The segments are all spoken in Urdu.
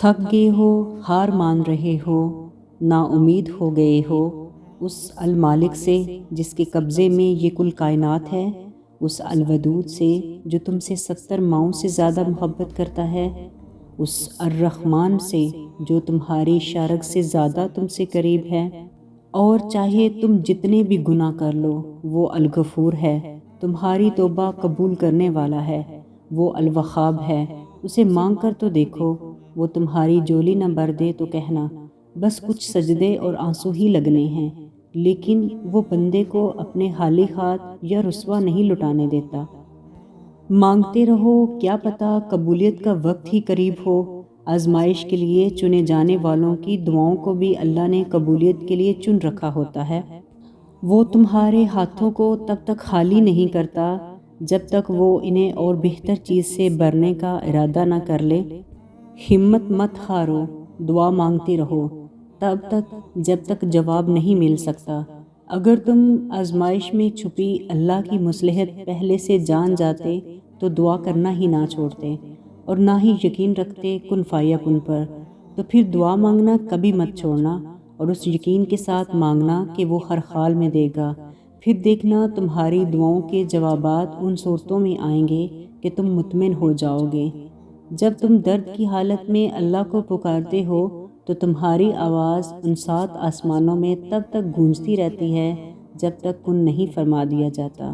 تھک گئے ہو، ہار مان رہے ہو، نا امید ہو گئے ہو، اس المالک سے جس کے قبضے میں یہ کل کائنات ہے، اس الودود سے جو تم سے 70 ماؤں سے زیادہ محبت کرتا ہے، اس الرحمن سے جو تمہاری شارک سے زیادہ تم سے قریب ہے، اور چاہے تم جتنے بھی گناہ کر لو وہ الغفور ہے، تمہاری توبہ قبول کرنے والا ہے، وہ الوہاب ہے، اسے مانگ کر تو دیکھو، وہ تمہاری جولی نہ بھر دے تو کہنا بس کچھ سجدے اور آنسو ہی لگنے ہیں، لیکن وہ بندے کو اپنے خالی ہاتھ یا رسوا نہیں لٹانے دیتا۔ مانگتے رہو، کیا پتہ قبولیت کا وقت ہی قریب ہو۔ آزمائش کے لیے چنے جانے والوں کی دعاؤں کو بھی اللہ نے قبولیت کے لیے چن رکھا ہوتا ہے۔ وہ تمہارے ہاتھوں کو تب تک خالی نہیں کرتا جب تک وہ انہیں اور بہتر چیز سے بھرنے کا ارادہ نہ کر لے۔ ہمت مت ہارو، دعا مانگتے رہو تب تک جب تک جواب نہیں مل سکتا۔ اگر تم آزمائش میں چھپی اللہ کی مصلحت پہلے سے جان جاتے تو دعا کرنا ہی نہ چھوڑتے، اور نہ ہی یقین رکھتے کن فیکون پر، تو پھر دعا مانگنا کبھی مت چھوڑنا، اور اس یقین کے ساتھ مانگنا کہ وہ ہر حال میں دے گا۔ پھر دیکھنا تمہاری دعاؤں کے جوابات ان صورتوں میں آئیں گے کہ تم مطمئن ہو جاؤ گے۔ جب تم درد کی حالت میں اللہ کو پکارتے ہو تو تمہاری آواز ان 7 آسمانوں میں تب تک گونجتی رہتی ہے جب تک کن نہیں فرما دیا جاتا۔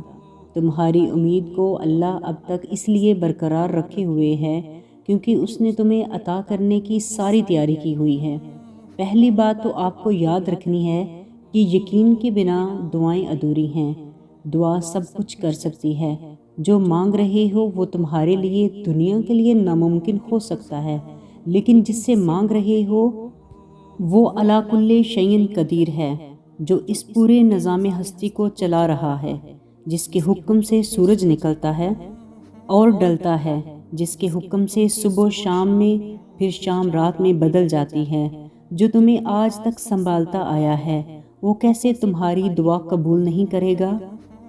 تمہاری امید کو اللہ اب تک اس لیے برقرار رکھے ہوئے ہے کیونکہ اس نے تمہیں عطا کرنے کی ساری تیاری کی ہوئی ہے۔ پہلی بات تو آپ کو یاد رکھنی ہے کہ یقین کے بنا دعائیں ادھوری ہیں۔ دعا سب کچھ کر سکتی ہے۔ جو مانگ رہے ہو وہ تمہارے لیے دنیا کے لیے ناممکن ہو سکتا ہے، لیکن جس سے مانگ رہے ہو وہ علی کل شیء قدیر ہے، جو اس پورے نظام ہستی کو چلا رہا ہے، جس کے حکم سے سورج نکلتا ہے اور ڈلتا ہے، جس کے حکم سے صبح شام میں پھر شام رات میں بدل جاتی ہے، جو تمہیں آج تک سنبھالتا آیا ہے، وہ کیسے تمہاری دعا قبول نہیں کرے گا؟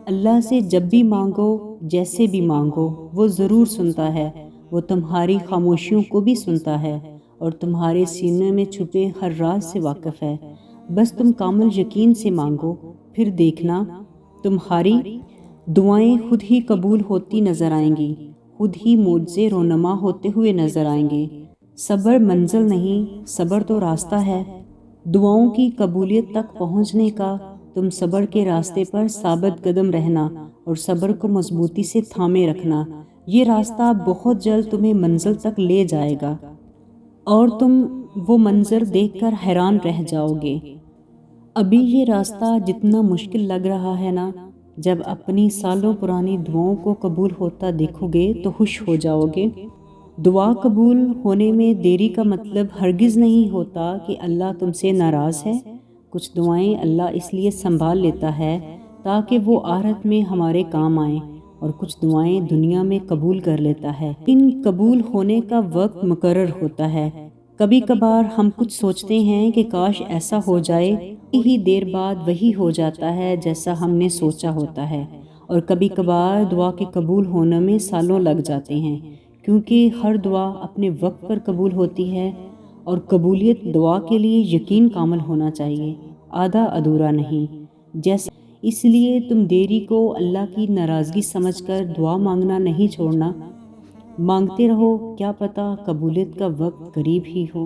اللہ سے جب بھی مانگو، جیسے بھی مانگو، وہ ضرور سنتا ہے، وہ تمہاری خاموشیوں کو بھی سنتا ہے اور تمہارے سینے میں چھپے ہر راز سے واقف ہے۔ بس تم کامل یقین سے مانگو، پھر دیکھنا تمہاری دعائیں خود ہی قبول ہوتی نظر آئیں گی، خود ہی معجزے رونما ہوتے ہوئے نظر آئیں گے۔ صبر منزل نہیں، صبر تو راستہ ہے۔ دعاؤں کی قبولیت تک پہنچنے کا تم صبر کے راستے پر ثابت قدم رہنا اور صبر کو مضبوطی سے تھامے رکھنا، یہ راستہ بہت جلد تمہیں منزل تک لے جائے گا اور تم وہ منظر دیکھ کر حیران رہ جاؤ گے۔ ابھی یہ راستہ جتنا مشکل لگ رہا ہے نا، جب اپنی سالوں پرانی دعاؤں کو قبول ہوتا دیکھو گے تو خوش ہو جاؤ گے۔ دعا قبول ہونے میں دیری کا مطلب ہرگز نہیں ہوتا کہ اللہ تم سے ناراض ہے۔ کچھ دعائیں اللہ اس لیے سنبھال لیتا ہے تاکہ وہ آخرت میں ہمارے کام آئیں، اور کچھ دعائیں دنیا میں قبول کر لیتا ہے۔ ان قبول ہونے کا وقت مقرر ہوتا ہے۔ کبھی کبھار ہم کچھ سوچتے ہیں کہ کاش ایسا ہو جائے، ہی دیر بعد وہی ہو جاتا ہے جیسا ہم نے سوچا ہوتا ہے، اور کبھی کبھار دعا کے قبول ہونے میں سالوں لگ جاتے ہیں، کیونکہ ہر دعا اپنے وقت پر قبول ہوتی ہے، اور قبولیت دعا کے لیے یقین کامل ہونا چاہیے، آدھا ادھورا نہیں۔ جیسا اس لیے تم دیری کو اللہ کی ناراضگی سمجھ کر دعا مانگنا نہیں چھوڑنا۔ مانگتے رہو، کیا پتہ قبولیت کا وقت قریب ہی ہو۔